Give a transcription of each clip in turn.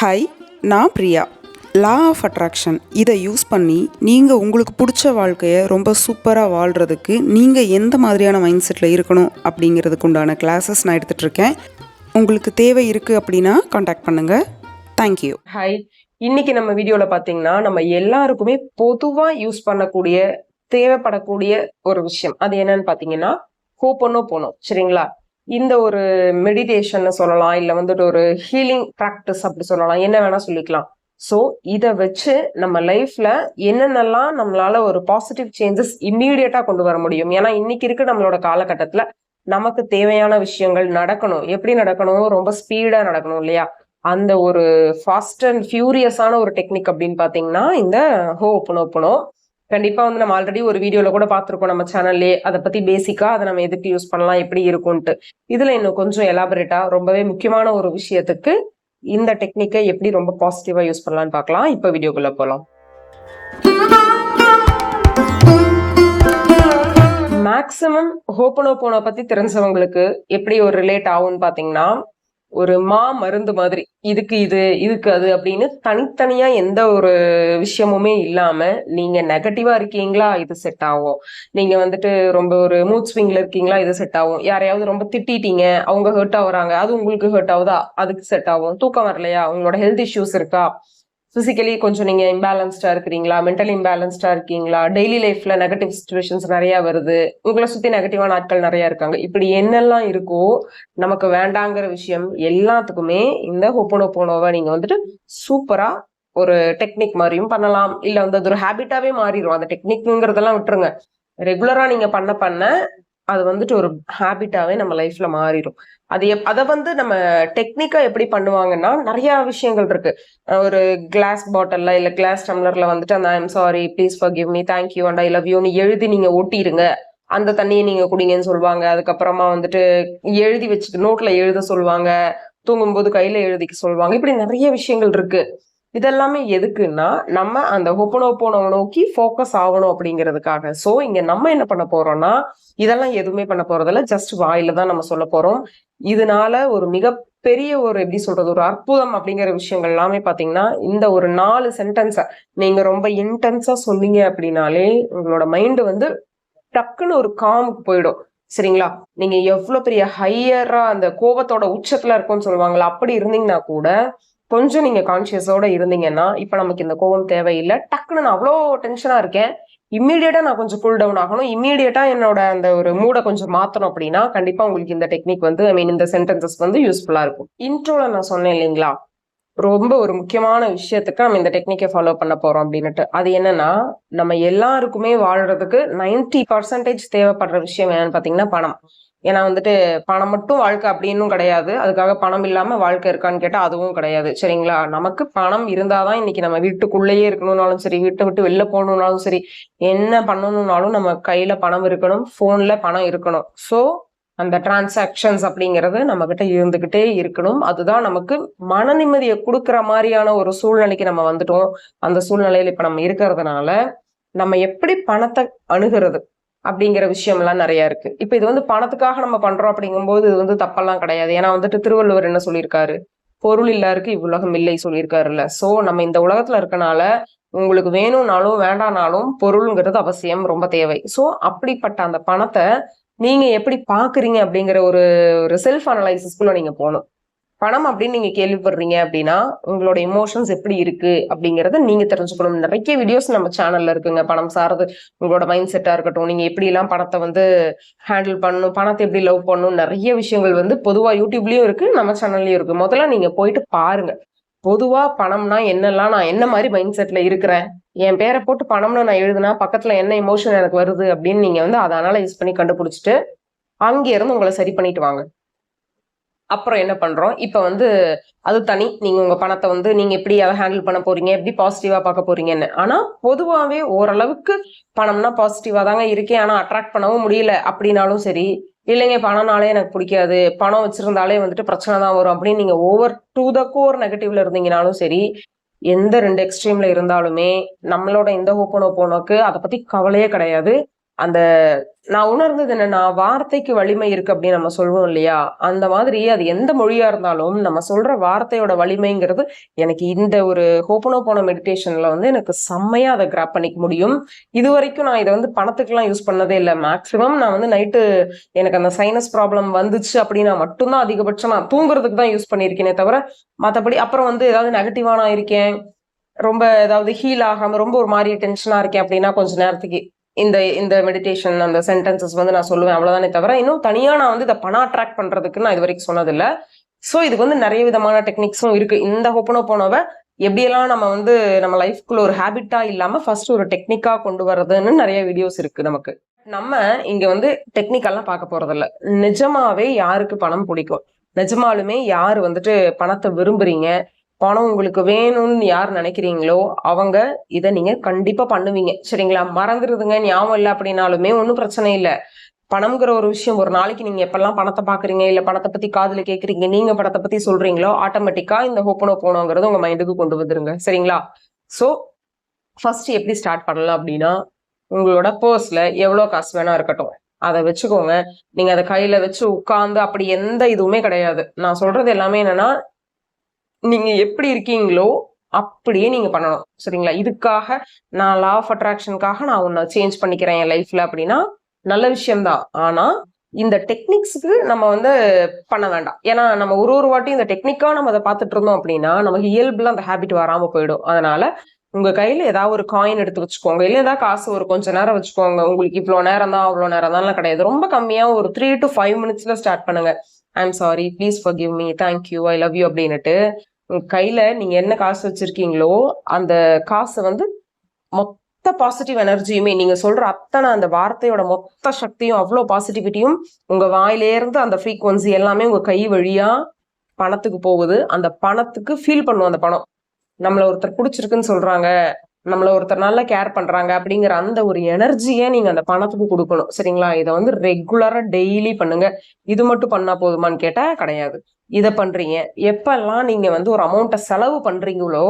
Hi, நான் Priya. Law of attraction இதை use பண்ணி நீங்கள் உங்களுக்கு பிடிச்ச வாழ்க்கையை ரொம்ப சூப்பராக வாழ்கிறதுக்கு நீங்கள் எந்த மாதிரியான மைண்ட் செட்டில் இருக்கணும் அப்படிங்கிறதுக்கு உண்டான கிளாஸஸ் நான் எடுத்துகிட்ருக்கேன். உங்களுக்கு தேவை இருக்குது அப்படின்னா காண்டாக்ட் பண்ணுங்கள். தேங்க்யூ. ஹாய், இன்னைக்கு நம்ம வீடியோவில் பார்த்தீங்கன்னா நம்ம எல்லாருக்குமே பொதுவாக யூஸ் பண்ணக்கூடிய தேவைப்படக்கூடிய ஒரு விஷயம் அது என்னன்னு பார்த்தீங்கன்னா ஹோப்போனோபோனோ. சரிங்களா? இந்த ஒரு மெடிடேஷன் சொல்லலாம், இல்லை வந்துட்டு ஒரு ஹீலிங் ப்ராக்டிஸ் அப்படி சொல்லலாம், என்ன வேணா சொல்லிக்கலாம். ஸோ இதை வச்சு நம்ம லைஃப்ல என்னென்னலாம் நம்மளால ஒரு பாசிட்டிவ் சேஞ்சஸ் இம்மீடியட்டா கொண்டு வர முடியும். ஏன்னா இன்னைக்கு இருக்க நம்மளோட காலகட்டத்துல நமக்கு தேவையான விஷயங்கள் நடக்கணும். எப்படி நடக்கணும்? ரொம்ப ஸ்பீடா நடக்கணும் இல்லையா? அந்த ஒரு ஃபாஸ்ட் அண்ட் ஃபியூரியஸான ஒரு டெக்னிக் அப்படின்னு பாத்தீங்கன்னா இந்த ஹோப்போனோபோனோ. கண்டிப்பா வந்து நம்ம ஆல்ரெடி ஒரு வீடியோல கூட பார்த்திருக்கோம் நம்ம சேனல்லே. அதை பத்தி பேசிக்கா அதை நம்ம எதுக்கு யூஸ் பண்ணலாம், எப்படி இருக்கும்ட்டு. இதுல இன்னும் கொஞ்சம் எலாபரேட்டா ரொம்பவே முக்கியமான ஒரு விஷயத்துக்கு இந்த டெக்னிக்கை எப்படி ரொம்ப பாசிட்டிவா யூஸ் பண்ணலாம்னு பார்க்கலாம். இப்ப வீடியோக்குள்ள போலாம். மேக்சிமம் ஹோப்போனோபோனோ பத்தி தெரிஞ்சவங்களுக்கு எப்படி ஒரு ரிலேட் ஆகும்னு பாத்தீங்கன்னா, ஒரு மருந்து மாதிரி இதுக்கு இது இதுக்கு அது அப்படின்னு தனித்தனியா எந்த ஒரு விஷயமுமே இல்லாம, நீங்க நெகட்டிவா இருக்கீங்களா இது செட் ஆகும், நீங்க வந்துட்டு ரொம்ப ஒரு மூட் ஸ்விங்ல இருக்கீங்களா இது செட் ஆகும், யாரையாவது ரொம்ப திட்டிட்டீங்க அவங்க ஹர்ட் ஆகுறாங்க அது உங்களுக்கு ஹர்ட் ஆகுதா அதுக்கு செட் ஆகும், தூக்கம் வரலையா, உங்களோட ஹெல்த் இஷ்யூஸ் இருக்கா, பிசிக்கலி கொஞ்சம் நீங்க இம்பேலன்ஸ்டா இருக்கிறீங்களா, மென்டலி இம்பேலன்ஸ்டா இருக்கீங்களா, டெய்லி லைஃப்ல நெகட்டிவ் சிச்சுவேஷன்ஸ் நிறைய வருது, உங்களை சுத்தி நெகட்டிவான ஆட்கள் நிறைய இருக்காங்க, இப்படி என்னெல்லாம் இருக்கோ நமக்கு வேண்டாங்கிற விஷயம் எல்லாத்துக்குமே இந்த ஹோப்போனோபோனோவை நீங்க வந்துட்டு சூப்பரா ஒரு டெக்னிக் மாதிரியும் பண்ணலாம். இல்ல வந்து அது ஒரு ஹேபிட்டாவே மாறிடும். அந்த டெக்னிக்ங்கிறதெல்லாம் விட்டுருங்க, ரெகுலரா நீங்க பண்ண அது வந்துட்டு ஒரு ஹேபிட்டாவே நம்ம லைஃப்ல மாறிடும். அதை வந்து நம்ம டெக்னிக்கா எப்படி பண்ணுவாங்கன்னா நிறைய விஷயங்கள் இருக்கு. ஒரு கிளாஸ் பாட்டில்ல இல்ல கிளாஸ் டம்ளர்ல வந்துட்டு அந்த I'm sorry, please forgive me, thank you and I love யூன்னு எழுதி நீங்க ஒட்டிடுங்க, அந்த தண்ணியை நீங்க குடிங்கன்னு சொல்லுவாங்க. அதுக்கப்புறமா வந்துட்டு எழுதி வச்சுட்டு நோட்ல எழுத சொல்லுவாங்க, தூங்கும்போது கையில எழுதிக்க சொல்லுவாங்க. இப்படி நிறைய விஷயங்கள் இருக்கு. இதெல்லாமே எதுக்குன்னா நம்ம அந்த ஹோப்போனோபோனோ நோக்கி ஃபோக்கஸ் ஆகணும் அப்படிங்கிறதுக்காக. சோ இங்க நம்ம என்ன பண்ண போறோம்னா இதெல்லாம் எதுவுமே பண்ண போறதில்ல, ஜஸ்ட் வாயில தான் நம்ம சொல்ல போறோம். இதனால ஒரு மிகப்பெரிய ஒரு எப்படி சொல்றது ஒரு அற்புதம் அப்படிங்கிற விஷயங்கள் எல்லாமே பாத்தீங்கன்னா இந்த ஒரு 4 சென்டென்ஸ நீங்க ரொம்ப இன்டென்ஸா சொன்னீங்க அப்படின்னாலே உங்களோட மைண்ட் வந்து டக்குன்னு ஒரு காமுக்கு போயிடும். சரிங்களா? நீங்க எவ்வளவு பெரிய ஹையரா அந்த கோபத்தோட உச்சத்துல இருக்கும்னு சொல்லுவாங்களா, அப்படி இருந்தீங்கன்னா கூட கொஞ்சம் நீங்க கான்சியஸோட இருந்தீங்கன்னா, இப்ப நமக்கு இந்த கோபம் தேவையில்லை, டக்குன்னு நான் அவ்வளோ டென்ஷனா இருக்கேன், இம்மீடியட்டா நான் கொஞ்சம் கூல் டவுன் ஆகணும், இம்மீடியட்டா என்னோட அந்த ஒரு மூட கொஞ்சம் மாத்தணும் அப்படின்னா கண்டிப்பா உங்களுக்கு இந்த டெக்னிக் வந்து இந்த சென்டென்சஸ் வந்து யூஸ்ஃபுல்லா இருக்கும். இன்ட்ரோல நான் சொன்னேன் இல்லைங்களா, ரொம்ப ஒரு முக்கியமான விஷயத்துக்கு நம்ம இந்த டெக்னிக்கை ஃபாலோ பண்ண போறோம் அப்படின்னுட்டு. அது என்னன்னா, நம்ம எல்லாருக்குமே வாழ்றதுக்கு 90% தேவைப்படுற விஷயம் என்னன்னு பாத்தீங்கன்னா பணம். ஏன்னா வந்துட்டு பணம் மட்டும் வாழ்க்கை அப்படின்னு கிடையாது. அதுக்காக பணம் இல்லாம வாழ்க்கை இருக்கான்னு கேட்டா அதுவும் கிடையாது. சரிங்களா? நமக்கு பணம் இருந்தாதான் இன்னைக்கு நம்ம வீட்டுக்குள்ளேயே இருக்கணும்னாலும் சரி, வீட்டை விட்டு வெளில போகணும்னாலும் சரி, என்ன பண்ணணும்னாலும் நம்ம கையில பணம் இருக்கணும், போன்ல பணம் இருக்கணும். சோ அந்த டிரான்சாக்ஷன்ஸ் அப்படிங்கிறது நம்ம கிட்ட இருந்துகிட்டே இருக்கணும். அதுதான் நமக்கு மன நிம்மதியை கொடுக்குற மாதிரியான ஒரு சூழ்நிலைக்கு நம்ம வந்துட்டோம். அந்த சூழ்நிலையில இப்ப நம்ம இருக்கிறதுனால நம்ம எப்படி பணத்தை அணுகிறது அப்படிங்கிற விஷயம் எல்லாம் நிறைய இருக்கு. இப்ப இது வந்து பணத்துக்காக நம்ம பண்றோம் அப்படிங்கும்போது இது வந்து தப்பெல்லாம் கிடையாது. ஏன்னா வந்துட்டு திருவள்ளுவர் என்ன சொல்லியிருக்காரு, பொருள் இல்லாருக்கு இவ்வுலகம் இல்லை சொல்லியிருக்காருல்ல. சோ நம்ம இந்த உலகத்துல இருக்கனால உங்களுக்கு வேணும்னாலும் வேண்டானாலும் பொருள்ங்கிறது அவசியம், ரொம்ப தேவை. சோ அப்படிப்பட்ட அந்த பணத்தை நீங்க எப்படி பாக்குறீங்க அப்படிங்கிற ஒரு செல்ஃப் அனலைசிஸ்குள்ள நீங்க போகணும். பணம் அப்படின்னு நீங்க கேள்விப்படுறீங்க அப்படின்னா உங்களோட எமோஷன்ஸ் எப்படி இருக்கு அப்படிங்கறத நீங்க தெரிஞ்சுக்கணும். நிறைய வீடியோஸ் நம்ம சேனல்ல இருக்குங்க பணம் சார்ந்து. உங்களோட மைண்ட் செட்டா இருக்கட்டும், நீங்க எப்படி எல்லாம் பணத்தை வந்து ஹேண்டில் பண்ணணும், பணத்தை எப்படி லவ் பண்ணணும், நிறைய விஷயங்கள் வந்து பொதுவா யூடியூப்லயும் இருக்கு, நம்ம சேனல்லயும் இருக்கு. முதல்ல நீங்க போயிட்டு பாருங்க. பொதுவா பணம்னா என்னெல்லாம், நான் என்ன மாதிரி மைண்ட் செட்ல இருக்கிறேன், என் பேரை போட்டு பணம்னு நான் எழுதுனா பக்கத்துல என்ன எமோஷன் எனக்கு வருது அப்படின்னு நீங்க வந்து அதை அனலைஸ் பண்ணி கண்டுபிடிச்சிட்டு அங்க இருந்து உங்களை சரி பண்ணிட்டு வாங்க. அப்புறம் என்ன பண்றோம், இப்ப வந்து அது தனி, நீங்க உங்க பணத்தை வந்து நீங்க எப்படி அதை ஹேண்டில் பண்ண போறீங்க, எப்படி பாசிட்டிவா பார்க்க போறீங்கன்னு. ஆனா பொதுவாவே ஓரளவுக்கு பணம்னா பாசிட்டிவா தாங்க இருக்கேன், ஆனா அட்ராக்ட் பண்ணவும் முடியல அப்படின்னாலும் சரி, இல்லைங்க பணம்னாலே எனக்கு பிடிக்காது, பணம் வச்சிருந்தாலே வந்துட்டு பிரச்சனை தான் வரும் அப்படின்னு நீங்க ஓவர் டு த கோர் நெகட்டிவ்ல இருந்தீங்கனாலும் சரி, எந்த 2 எக்ஸ்ட்ரீம்ல இருந்தாலுமே நம்மளோட இந்த ஹோப்போனோபோனோக்கு அதை பத்தி கவலையே கிடையாது. அந்த நான் உணர்ந்தது என்னன்னா, வார்த்தைக்கு வலிமை இருக்கு அப்படின்னு நம்ம சொல்வோம் இல்லையா? அந்த மாதிரி அது எந்த மொழியா இருந்தாலும், நம்ம சொல்ற வார்த்தையோட வலிமைங்கிறது எனக்கு இந்த ஒரு ஹோபோனோபோனோ மெடிடேஷன்ல வந்து எனக்கு செம்மையா அத கிராப் பண்ணிக்க முடியும். இதுவரைக்கும் நான் இத வந்து பணத்துக்குலாம் யூஸ் பண்ணதே இல்ல. மேக்ஸிமம் நான் வந்து நைட்டு எனக்கு அந்த சைனஸ் ப்ராப்ளம் வந்துச்சு அப்படின்னா மட்டும் தான் அதிகபட்சம் நான் தூங்குறதுக்கு தான் யூஸ் பண்ணியிருக்கேனே தவிர, மத்தபடி அப்புறம் வந்து ஏதாவது நெகட்டிவா நான் இருக்கேன், ரொம்ப ஏதாவது ஹீல் ஆகாம ரொம்ப ஒரு மாரி டென்ஷனா இருக்கேன் அப்படின்னா, கொஞ்ச நேரத்துக்கு இந்த இந்த மெடிடேஷன் அந்த சென்டென்சஸ் வந்து நான் சொல்லுவேன். அவ்வளவுதானே தவிர, இன்னும் தனியா நான் வந்து இத பணம் அட்ராக்ட் பண்றதுக்கு நான் இதுவரைக்கும் சொன்னதில்ல. சோ இதுக்கு வந்து நெறைய விதமான டெக்னிக்ஸும் இருக்கு. இந்த ஹோப்போனோபோனோவ எப்படியெல்லாம் நம்ம வந்து நம்ம லைஃப்குள்ள ஒரு ஹேபிட்டா இல்லாம ஃபர்ஸ்ட் ஒரு டெக்னிக்கா கொண்டு வரதுன்னு நெறைய வீடியோஸ் இருக்கு நமக்கு. நம்ம இங்க வந்து டெக்னிக்கெல்லாம் பார்க்க போறதில்ல. நிஜமாவே யாருக்கு பணம் பிடிக்கும்? நிஜமாலுமே யாரு வந்துட்டு பணத்த விரும்புறீங்க? பணம் உங்களுக்கு வேணும்னு யார் நினைக்கிறீங்களோ, அவங்க இத நீங்க கண்டிப்பா பண்ணுவீங்க. சரிங்களா? மறந்துருதுங்க, ஞாபகம் இல்ல அப்படின்னாலுமே ஒண்ணும் பிரச்சனை இல்ல. பணம்ங்கிற ஒரு விஷயம் ஒரு நாளைக்கு நீங்க எப்பல்லாம் பணத்த பாக்குறீங்க, இல்ல பணத்த பத்தி காதுல கேட்கிறீங்க, நீங்க பணத்த பத்தி சொல்றீங்களோ, ஆட்டோமேட்டிக்கா இந்த ஹோப்போனோபோனோங்கிறது உங்க மைண்டுக்கு கொண்டு வந்துருங்க. சரிங்களா? சோ, ஃபர்ஸ்ட் எப்படி ஸ்டார்ட் பண்ணலாம் அப்படின்னா, உங்களோட பர்ஸ்ல எவ்வளோ காசு வேணா இருக்கட்டும். அத வச்சுக்கோங்க. நீங்க அத கையில வச்சு உட்கார்ந்து அப்படி எந்த இதுவுமே கிடையாது. நான் சொல்றது எல்லாமே என்னன்னா, நீங்க எப்படி இருக்கீங்களோ, அப்படியே நீங்க பண்ணணும். சரிங்களா? இதுக்காக நான் லா ஆஃப் அட்ராக்ஷனுக்காக நான் ஒண்ண சேஞ்ச் பண்ணிக்கிறேன் என் லைஃப்ல அப்படின்னா, நல்ல விஷயம் தான். ஆனா, இந்த டெக்னிக்ஸ்க்கு நம்ம வந்து பண்ண வேண்டாம். ஏன்னா, நம்ம ஒரு ஒரு வாட்டியும் இந்த டெக்னிக்கா நம்ம அத பார்த்துட்டு இருந்தோம் அப்படின்னா, நமக்கு இயல்புல அந்த ஹேபிட் வராம போயிடும். அதனால, உங்க கையில ஏதாவது ஒரு காயின் எடுத்து வச்சுக்கோங்க. இல்ல ஏதாவது காசு ஒரு கொஞ்ச நேரம் வச்சுக்கோங்க. உங்களுக்கு இவ்ளோ நேரம் தான், அவ்ளோ நேரம் தான்லாம் கிடையாது. ரொம்ப கம்மியா ஒரு 3 to 5 மினிட்ஸ்ல ஸ்டார்ட் பண்ணுங்க. I am sorry, please forgive me, thank you, I love you அப்படின்னுட்டு உங்க கையில நீங்க என்ன காசு வச்சிருக்கீங்களோ, அந்த காச வந்து மொத்த பாசிட்டிவ் எனர்ஜியுமே நீங்க சொல்ற அத்தனை அந்த வார்த்தையோட மொத்த சக்தியும், அவ்ளோ பாசிட்டிவிட்டியும் உங்க வாயிலேருந்து அந்த ஃப்ரீக்வன்சி எல்லாமே உங்க கை வழியா பணத்துக்கு போகுது. அந்த பணத்துக்கு ஃபீல் பண்ணும் அந்த பணம். நம்மள ஒருத்தர் புடிச்சிருக்குன்னு சொல்றாங்க. நம்மள ஒருத்தர் நல்லா கேர் பண்றாங்க அப்படிங்கிற அந்த ஒரு எனர்ஜிய நீங்க அந்த பணத்துக்கு குடுக்கணும். சரிங்களா? இத வந்து ரெகுலரா டெய்லி பண்ணுங்க. இது மட்டும் பண்ணா போதுமான்னு கேட்டா கிடையாது. இத பண்றீங்க. எப்பல்லாம் நீங்க வந்து ஒரு அமௌண்ட்ட செலவு பண்றீங்களோ,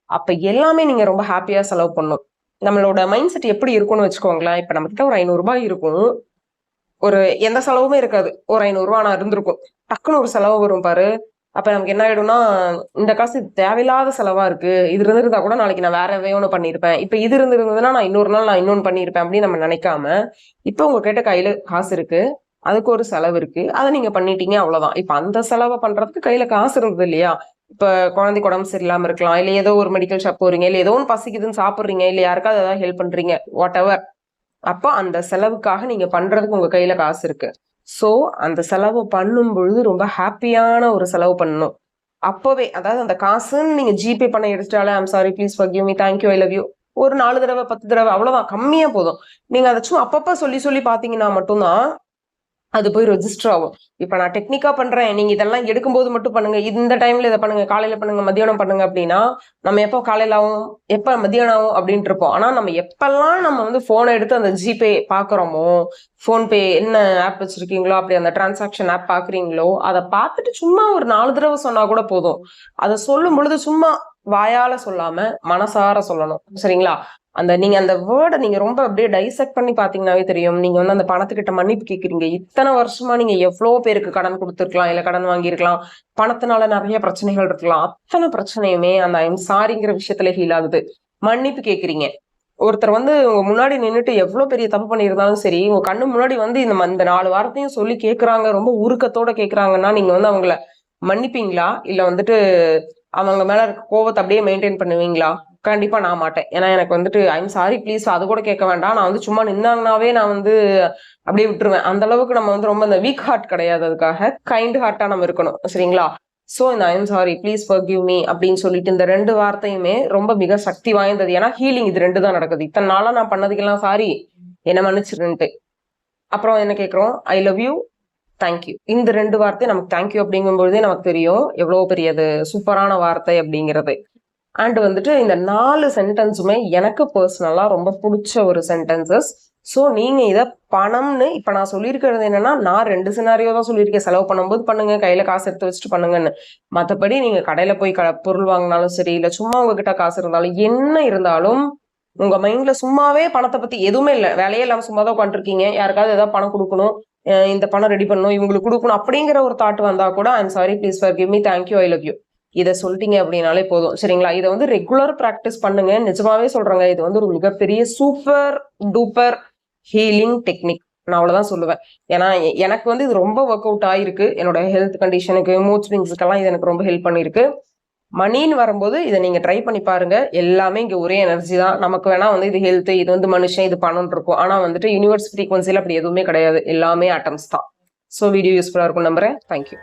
அப்ப எல்லாமே நீங்க ரொம்ப ஹாப்பியா செலவு பண்ணணும். நம்மளோட மைண்ட் செட் எப்படி இருக்கும்னு வச்சுக்கோங்களேன். இப்ப நம்மகிட்ட ஒரு ரூ. 500 இருக்கும். ஒரு எந்த செலவுமே இருக்காது. ஒரு ரூ. 500 ஆனா இருந்திருக்கும். டக்குனு ஒரு செலவு வரும் பாரு. அப்ப நமக்கு என்ன ஆயிடும்னா, இந்த காசு தேவையில்லாத செலவா இருக்கு. இது இருந்திருந்தா கூட நாளைக்கு நான் வேற எதையோ ஒண்ணு பண்ணியிருப்பேன். இப்ப இது இருந்திருந்ததுன்னா நான் இன்னொரு நாள் நான் இன்னொன்னு பண்ணியிருப்பேன் அப்படின்னு நம்ம நினைக்காம, இப்ப உங்ககிட்ட கையில காசு இருக்கு. அதுக்கு ஒரு செலவு இருக்கு. அத நீங்க பண்ணிட்டீங்க அவ்வளவுதான். இப்ப அந்த செலவ பண்றதுக்கு கையில காசு இருந்தது இல்லையா? இப்ப குழந்தைக்கு உடம்பு சரியில்லாம இருக்கலாம். இல்ல ஏதோ ஒரு மெடிக்கல் ஷாப் போறீங்க. இல்ல ஏதோ ஒண்ணு பசிக்குதுன்னு சாப்பிடுறீங்க. இல்ல யாருக்காவது ஏதாவது ஹெல்ப் பண்றீங்க. What ever. அப்ப அந்த செலவுக்காக நீங்க பண்றதுக்கு உங்க கையில காசு இருக்கு. சோ, அந்த செலவு பண்ணும் பொழுது ரொம்ப ஹாப்பியான ஒரு செலவு பண்ணணும். அப்பவே அதாவது அந்த காசுன்னு நீங்க ஜிபே பண்ண எடுத்துட்டாலே, I'm sorry, please forgive me, thank you, I love you. ஒரு 4 தடவ, 10 தடவ அவ்வளவுதான். கம்மியா போதும். நீங்க அத சும்மா அப்பப்ப சொல்லி சொல்லி பார்த்தீங்கன்னா மட்டும் தான் அது போய் ரெஜிஸ்டர் ஆகும். இப்ப நான் டெக்னிக்கா பண்றேன். நீங்க இதெல்லாம் எடுக்கும்போது மட்டும் பண்ணுங்க. இந்த டைம்ல இத பண்ணுங்க. காலையில பண்ணுங்க, மத்தியானம் பண்ணுங்க அப்படின்னா, நம்ம எப்போ காலையில ஆகும், எப்ப மத்தியானம் ஆகும் அப்படின்ட்டு இருப்போம். ஆனா நம்ம எப்பல்லாம் நம்ம வந்து ஃபோன எடுத்து அந்த ஜிபே பார்க்குறோமோ, ஃபோன்பே என்ன ஆப் வச்சிருக்கீங்களோ, அப்படி அந்த டிரான்சாக்ஷன் ஆப் பார்க்குறீங்களோ, அத பார்த்துட்டு சும்மா ஒரு 4 தடவ சொன்னா கூட போதும். அத சொல்லும் பொழுது சும்மா வாயால சொல்லாம, மனசார சொல்லணும். சரிங்களா? நீங்க அந்த வேர்ட நீங்க ரொம்ப அப்படியே டைசெக்ட் பண்ணி பார்த்தீங்கன்னாவே தெரியும். நீங்க வந்து அந்த பணத்துக்கிட்ட மன்னிப்பு கேட்கிறீங்க. இத்தன வருஷமா நீங்க எவ்ளோ பேருக்கு கடன் குடுத்துருக்கலாம், இல்ல கடன் வாங்கியிருக்கலாம். பணத்தினால நெறைய பிரச்சனைகள் இருக்கலாம். அத்தன பிரச்சனையுமே அந்த ஐம் சாரிங்கிற விஷயத்துல ஹீல் ஆகுது. மன்னிப்பு கேட்கிறீங்க. ஒருத்தர் வந்து உங்க முன்னாடி நின்னுட்டு எவ்ளோ பெரிய தப்பு பண்ணியிருந்தாலும் சரி, உங்க கண்ணு முன்னாடி வந்து இந்த 4 வார்த்தையும் சொல்லி கேட்கறாங்க. ரொம்ப உருக்கத்தோட கேட்கறாங்கன்னா, நீங்க வந்து அவங்கள மன்னிப்பீங்களா? இல்ல வந்துட்டு அவங்க மேல இருக்க கோவத்த அப்படியே மெயின்டெயின் பண்ணுவீங்களா? கண்டிப்பா நான் மாட்டேன். ஏன்னா எனக்கு வந்துட்டு ஐம் சாரி ப்ளீஸ் அது கூட கேட்க வேண்டாம். நான் வந்து சும்மா நின்னாங்கனாவே நான் வந்து அப்படியே விட்டுருவேன். அந்த அளவுக்கு நம்ம வந்து ரொம்ப இந்த வீக் ஹார்ட் கிடையாது அதுக்காக. கைண்ட் ஹார்ட்டா நம்ம இருக்கணும். சரிங்களா? சோ இந்த I'm sorry, please forgive me அப்படின்னு சொல்லிட்டு இந்த 2 வார்த்தையுமே ரொம்ப மிக சக்தி வாய்ந்தது. ஏன்னா ஹீலிங் இது 2 தான் நடக்குது. இத்தன நாளா நான் பண்ணதுக்கெல்லாம் சாரி, என்ன மன்னிச்சிருன்ட்டு. அப்புறம் என்ன கேட்கிறோம்? ஐ லவ் யூ, தேங்க் யூ. இந்த 2 வார்த்தை நமக்கு தேங்க் யூ அப்படிங்கும்பொழுதே நமக்கு தெரியும். எவ்வளவு பெரிய அது சூப்பரான வார்த்தை அப்படிங்கிறது. அண்ட் வந்துட்டு இந்த 4 சென்டென்ஸுமே எனக்கு பர்சனலா ரொம்ப புடிச்ச ஒரு சென்டென்சஸ். சோ நீங்க இத பணம்னு இப்ப நான் சொல்லியிருக்கிறது என்னன்னா, நான் 2 சினாரியோ தான் சொல்லியிருக்கேன். செலவு பண்ணும்போது பண்ணுங்க, கையில காசு எடுத்து வச்சுட்டு பண்ணுங்கன்னு. மத்தபடி நீங்க கடையில போய் பொருள் வாங்கினாலும் சரி, இல்ல சும்மா உங்ககிட்ட காசு இருந்தாலும், என்ன இருந்தாலும் உங்க மைண்ட்ல சும்மாவே பணத்தை பத்தி எதுவுமே இல்லை, வேலையே இல்லாம சும்மா தான் உட்காந்துருக்கீங்க, யாருக்காவது ஏதாவது பணம் கொடுக்கணும், இந்த பணம் ரெடி பண்ணணும், இவங்களுக்கு கொடுக்கணும் அப்படிங்கிற ஒரு தாட் வந்தா கூட I'm sorry, please forgive me, thank you, I love you, இதை சொல்லிட்டீங்க அப்படின்னாலே போதும். சரிங்களா? இதை வந்து ரெகுலர் ப்ராக்டிஸ் பண்ணுங்க. நிஜமாவே சொல்றேங்க, இது வந்து ஒரு மிகப்பெரிய சூப்பர் டூப்பர் ஹீலிங் டெக்னிக். நான் அவ்வளவுதான் சொல்லுவேன். ஏன்னா எனக்கு வந்து இது ரொம்ப ஒர்க் அவுட் ஆயிருக்கு. என்னோட ஹெல்த் கண்டிஷனுக்கு, மூட் ஸ்விங்ஸுக்கெல்லாம் இது எனக்கு ரொம்ப ஹெல்ப் பண்ணிருக்கு. மணின்னு வரும்போது இதை நீங்க ட்ரை பண்ணி பாருங்க. எல்லாமே இங்க ஒரே எனர்ஜி தான். நமக்கு வேணா வந்து இது ஹெல்த், இது வந்து மனுஷன், இது பணம் இருக்கும். ஆனா வந்துட்டு யூனிவர்ஸ் ஃப்ரீக்வன்சில அப்படி எதுவுமே கிடையாது. எல்லாமே ஆட்டம்ஸ் தான். ஸோ வீடியோ யூஸ்ஃபுல்லா இருக்கும் நம்புறேன். தேங்க்யூ.